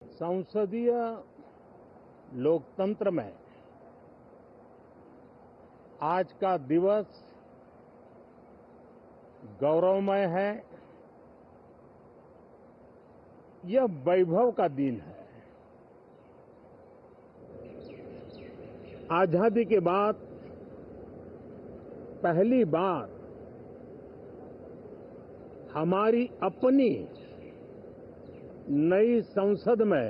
संसदीय लोकतंत्र में आज का दिवस गौरवमय है। यह वैभव का दिन है। आजादी के बाद पहली बार हमारी अपनी नई संसद में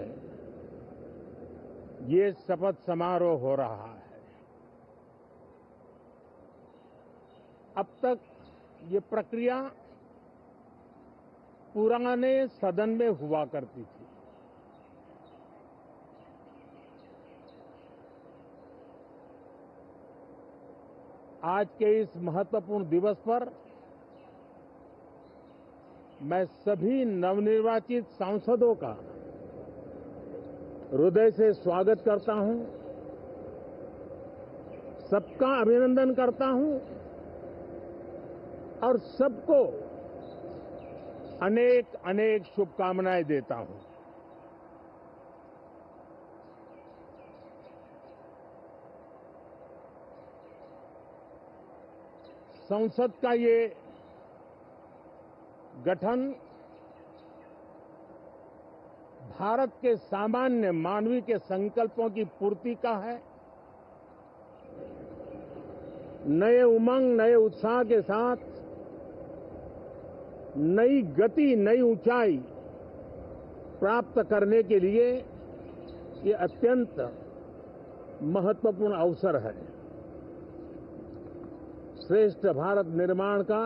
ये शपथ समारोह हो रहा है। अब तक ये प्रक्रिया पुराने सदन में हुआ करती थी। आज के इस महत्वपूर्ण दिवस पर मैं सभी नवनिर्वाचित सांसदों का हृदय से स्वागत करता हूं, सबका अभिनंदन करता हूं और सबको अनेक अनेक शुभकामनाएं देता हूं। संसद का ये गठन भारत के सामान्य मानवीय के संकल्पों की पूर्ति का है। नए उमंग, नए उत्साह के साथ नई गति, नई ऊंचाई प्राप्त करने के लिए ये अत्यंत महत्वपूर्ण अवसर है। श्रेष्ठ भारत निर्माण का,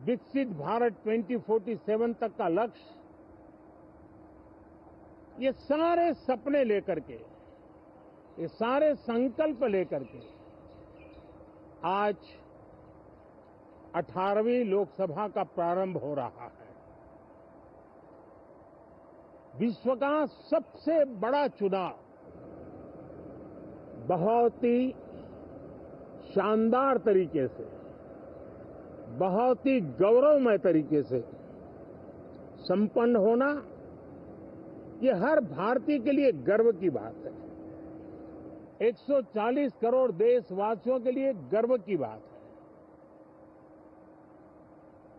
विकसित भारत 2047 तक का लक्ष्य, ये सारे सपने लेकर के, ये सारे संकल्प लेकर के आज 18वीं लोकसभा का प्रारंभ हो रहा है। विश्व का सबसे बड़ा चुनाव बहुत ही शानदार तरीके से, बहुत ही गौरवमय तरीके से संपन्न होना, ये हर भारतीय के लिए गर्व की बात है। 140 करोड़ देशवासियों के लिए गर्व की बात है।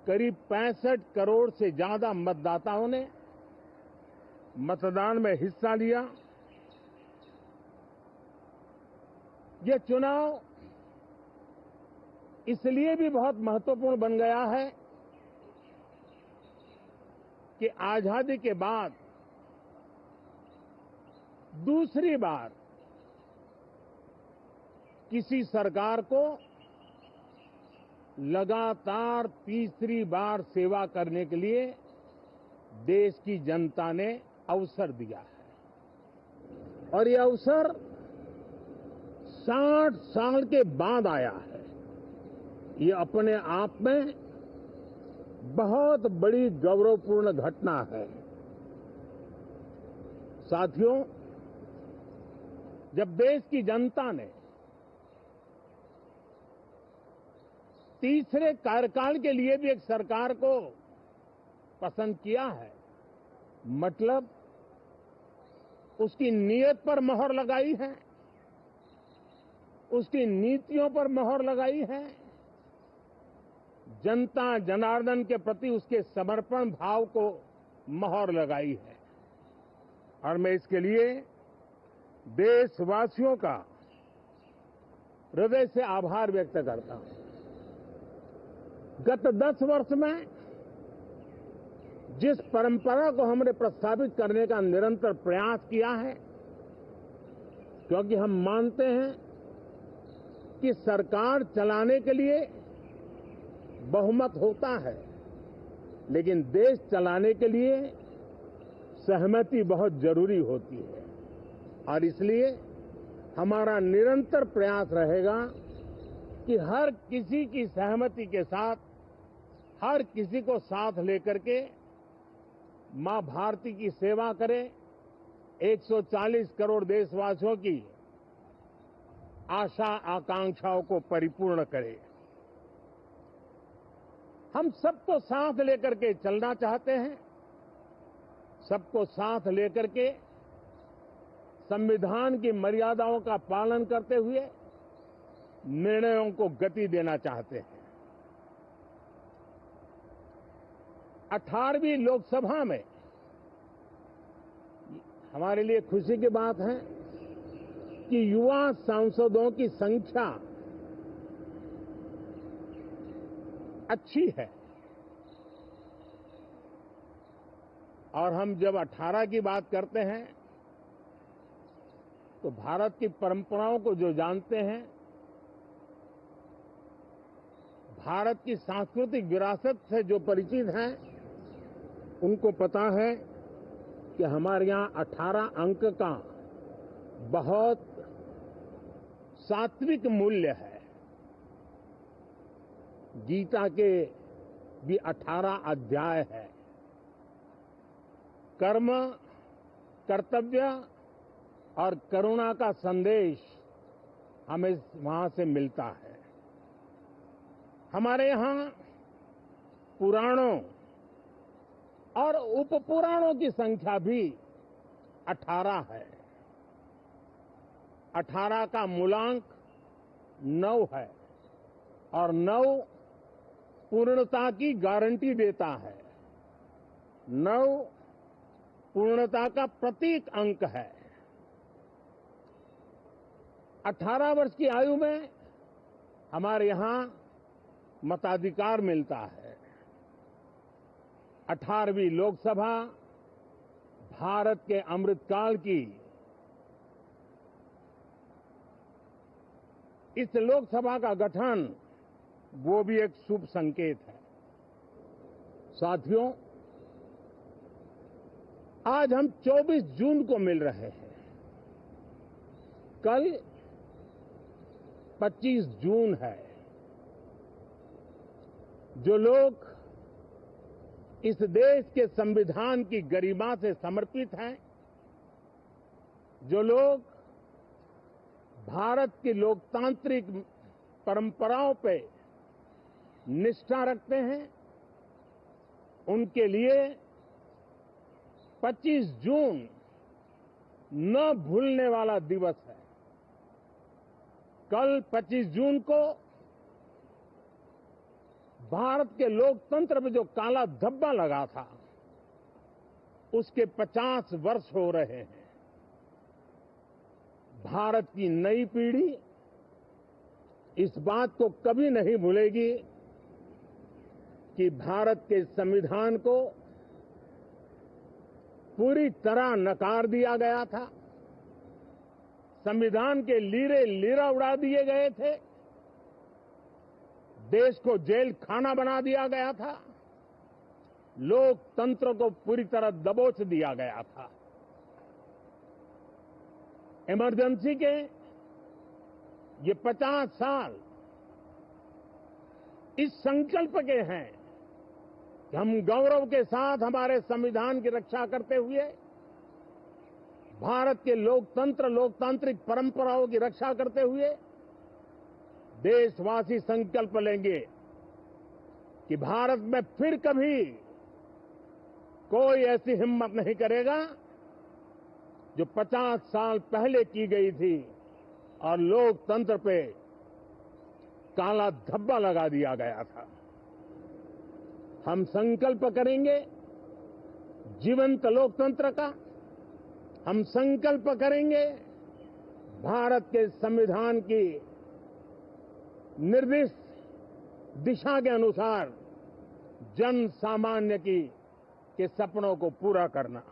करीब 65 करोड़ से ज्यादा मतदाताओं ने मतदान में हिस्सा लिया। यह चुनाव इसलिए भी बहुत महत्वपूर्ण बन गया है कि आजादी के बाद दूसरी बार किसी सरकार को लगातार तीसरी बार सेवा करने के लिए देश की जनता ने अवसर दिया है और यह अवसर 60 साल के बाद आया है। ये अपने आप में बहुत बड़ी गौरवपूर्ण घटना है। साथियों, जब देश की जनता ने तीसरे कार्यकाल के लिए भी एक सरकार को पसंद किया है, मतलब उसकी नीयत पर मोहर लगाई है, उसकी नीतियों पर मोहर लगाई है, जनता जनार्दन के प्रति उसके समर्पण भाव को मोहर लगाई है। और मैं इसके लिए देशवासियों का हृदय से आभार व्यक्त करता हूं। गत 10 वर्ष में जिस परंपरा को हमने प्रस्थापित करने का निरंतर प्रयास किया है, क्योंकि हम मानते हैं कि सरकार चलाने के लिए बहुमत होता है, लेकिन देश चलाने के लिए सहमति बहुत जरूरी होती है। और इसलिए हमारा निरंतर प्रयास रहेगा कि हर किसी की सहमति के साथ, हर किसी को साथ लेकर के मां भारती की सेवा करें, 140 करोड़ देशवासियों की आशा आकांक्षाओं को परिपूर्ण करें। हम सबको साथ लेकर के चलना चाहते हैं सबको साथ लेकर के संविधान की मर्यादाओं का पालन करते हुए निर्णयों को गति देना चाहते हैं। 18वीं लोकसभा में हमारे लिए खुशी की बात है कि युवा सांसदों की संख्या अच्छी है और हम जब 18 की बात करते हैं तो भारत की परंपराओं को जो जानते हैं, भारत की सांस्कृतिक विरासत से जो परिचित हैं, उनको पता है कि हमारे यहाँ 18 अंक का बहुत सात्विक मूल्य है। गीता के भी 18 अध्याय है। कर्म, कर्तव्य और करुणा का संदेश हमें वहां से मिलता है। हमारे यहाँ पुराणों और उपपुराणों की संख्या भी 18 है। 18 का मूलांक 9 है और 9 पूर्णता की गारंटी देता है। 9 पूर्णता का प्रतीक अंक है। 18 वर्ष की आयु में हमारे यहाँ मताधिकार मिलता है। 18वीं लोकसभा भारत के अमृतकाल की इस लोकसभा का गठन वो भी एक शुभ संकेत है। साथियों, आज हम 24 जून को मिल रहे हैं। कल 25 जून है। जो लोग इस देश के संविधान की गरिमा से समर्पित हैं, जो लोग भारत की लोकतांत्रिक परंपराओं पे निष्ठा रखते हैं, उनके लिए 25 जून न भूलने वाला दिवस है। कल 25 जून को भारत के लोकतंत्र में जो काला धब्बा लगा था, उसके 50 वर्ष हो रहे हैं। भारत की नई पीढ़ी इस बात को कभी नहीं भूलेगी कि भारत के संविधान को पूरी तरह नकार दिया गया था। संविधान के लीरे लीरा उड़ा दिए गए थे। देश को जेल खाना बना दिया गया था। लोकतंत्र को पूरी तरह दबोच दिया गया था। इमरजेंसी के ये 50 साल इस संकल्प के हैं कि हम गौरव के साथ हमारे संविधान की रक्षा करते हुए भारत के लोकतंत्र, लोकतांत्रिक परंपराओं की रक्षा करते हुए देशवासी संकल्प लेंगे कि भारत में फिर कभी कोई ऐसी हिम्मत नहीं करेगा जो 50 साल पहले की गई थी और लोकतंत्र पे काला धब्बा लगा दिया गया था। हम संकल्प करेंगे जीवंत लोकतंत्र का। हम संकल्प करेंगे भारत के संविधान की निर्दिष्ट दिशा के अनुसार जन सामान्य के सपनों को पूरा करना।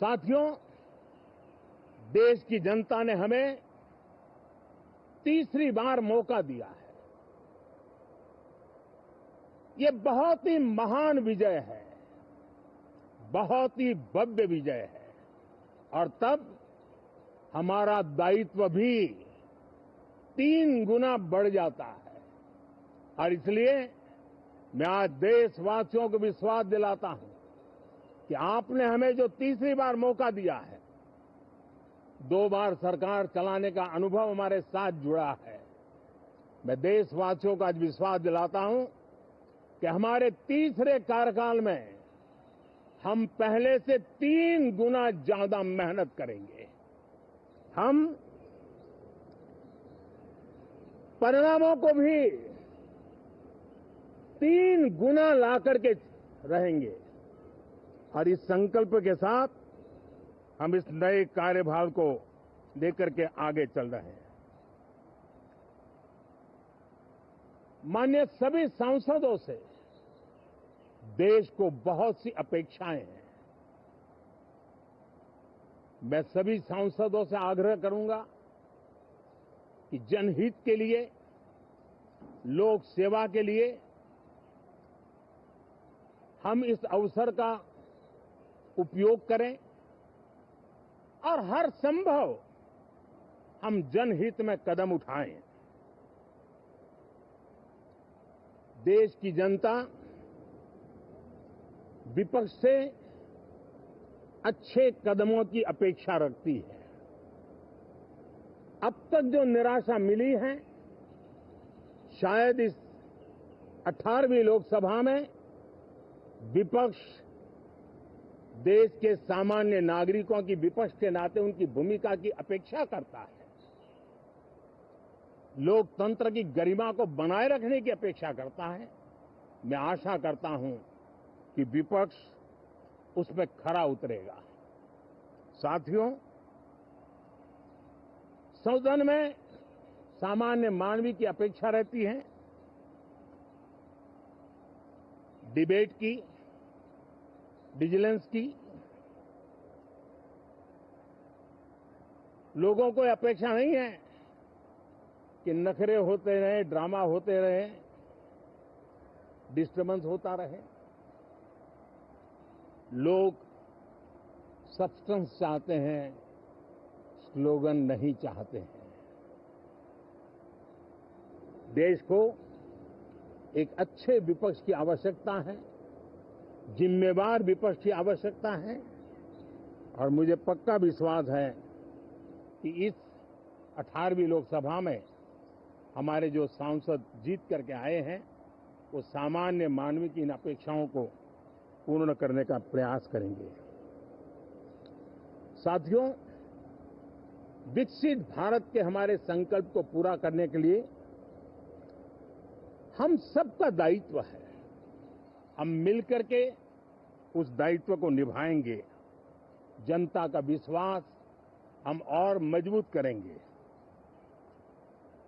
साथियों, देश की जनता ने हमें तीसरी बार मौका दिया है। ये बहुत ही महान विजय है, बहुत ही भव्य विजय है और तब हमारा दायित्व भी 3 गुना बढ़ जाता है। और इसलिए मैं आज देशवासियों को विश्वास दिलाता हूं कि आपने हमें जो तीसरी बार मौका दिया है, 2 बार सरकार चलाने का अनुभव हमारे साथ जुड़ा है। मैं देशवासियों को आज विश्वास दिलाता हूं कि हमारे तीसरे कार्यकाल में हम पहले से 3 गुना ज्यादा मेहनत करेंगे। हम परिणामों को भी 3 गुना ला करके रहेंगे और इस संकल्प के साथ हम इस नए कार्यभार को लेकर के आगे चल रहे हैं। माननीय सभी सांसदों से देश को बहुत सी अपेक्षाएं हैं। मैं सभी सांसदों से आग्रह करूंगा कि जनहित के लिए, लोक सेवा के लिए हम इस अवसर का उपयोग करें और हर संभव हम जनहित में कदम उठाएं। देश की जनता विपक्ष से अच्छे कदमों की अपेक्षा रखती है। अब तक जो निराशा मिली है, शायद इस 18वीं लोकसभा में विपक्ष देश के सामान्य नागरिकों की विपक्ष के नाते उनकी भूमिका की अपेक्षा करता है, लोकतंत्र की गरिमा को बनाए रखने की अपेक्षा करता है। मैं आशा करता हूं कि विपक्ष उसमें खरा उतरेगा। साथियों, सदन में सामान्य मानवी की अपेक्षा रहती है डिबेट की, विजिलेंस की। लोगों को अपेक्षा नहीं है कि नखरे होते रहे, ड्रामा होते रहे, डिस्टर्बेंस होता रहे। लोग सब्सटेंस चाहते हैं, स्लोगन नहीं चाहते हैं। देश को एक अच्छे विपक्ष की आवश्यकता है, जिम्मेवार विपक्ष की आवश्यकता है और मुझे पक्का विश्वास है कि इस 18वीं लोकसभा में हमारे जो सांसद जीत करके आए हैं, वो सामान्य मानवीय की इन अपेक्षाओं को पूर्ण करने का प्रयास करेंगे। साथियों, विकसित भारत के हमारे संकल्प को पूरा करने के लिए हम सबका दायित्व है। हम मिलकर के उस दायित्व को निभाएंगे। जनता का विश्वास हम और मजबूत करेंगे।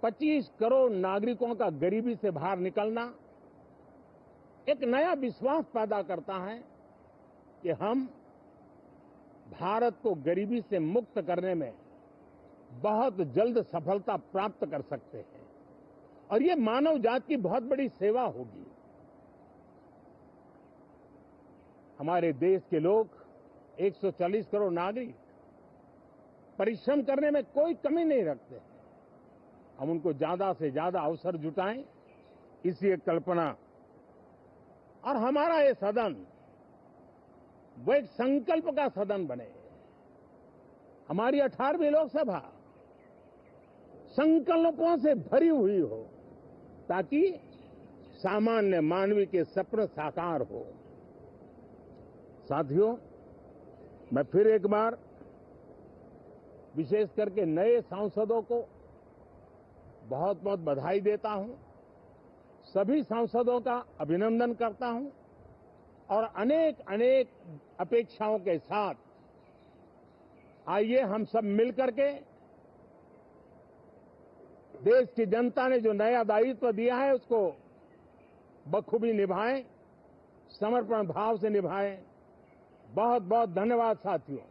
25 करोड़ नागरिकों का गरीबी से बाहर निकलना एक नया विश्वास पैदा करता है कि हम भारत को गरीबी से मुक्त करने में बहुत जल्द सफलता प्राप्त कर सकते हैं और ये मानव जाति की बहुत बड़ी सेवा होगी। हमारे देश के लोग 140 करोड़ नागरिक परिश्रम करने में कोई कमी नहीं रखते हैं। हम उनको ज्यादा से ज्यादा अवसर जुटाएं, इसलिए कल्पना और हमारा ये सदन वो एक संकल्प का सदन बने। हमारी 18वीं लोकसभा संकल्पों से भरी हुई हो ताकि सामान्य मानवीय के सपने साकार हो। साथियों, मैं फिर एक बार विशेष करके नए सांसदों को बहुत बहुत बधाई देता हूं, सभी सांसदों का अभिनंदन करता हूं और अनेक अनेक अपेक्षाओं के साथ आइए हम सब मिलकर के देश की जनता ने जो नया दायित्व दिया है उसको बखूबी निभाएं, समर्पण भाव से निभाएं। बहुत बहुत धन्यवाद साथियों।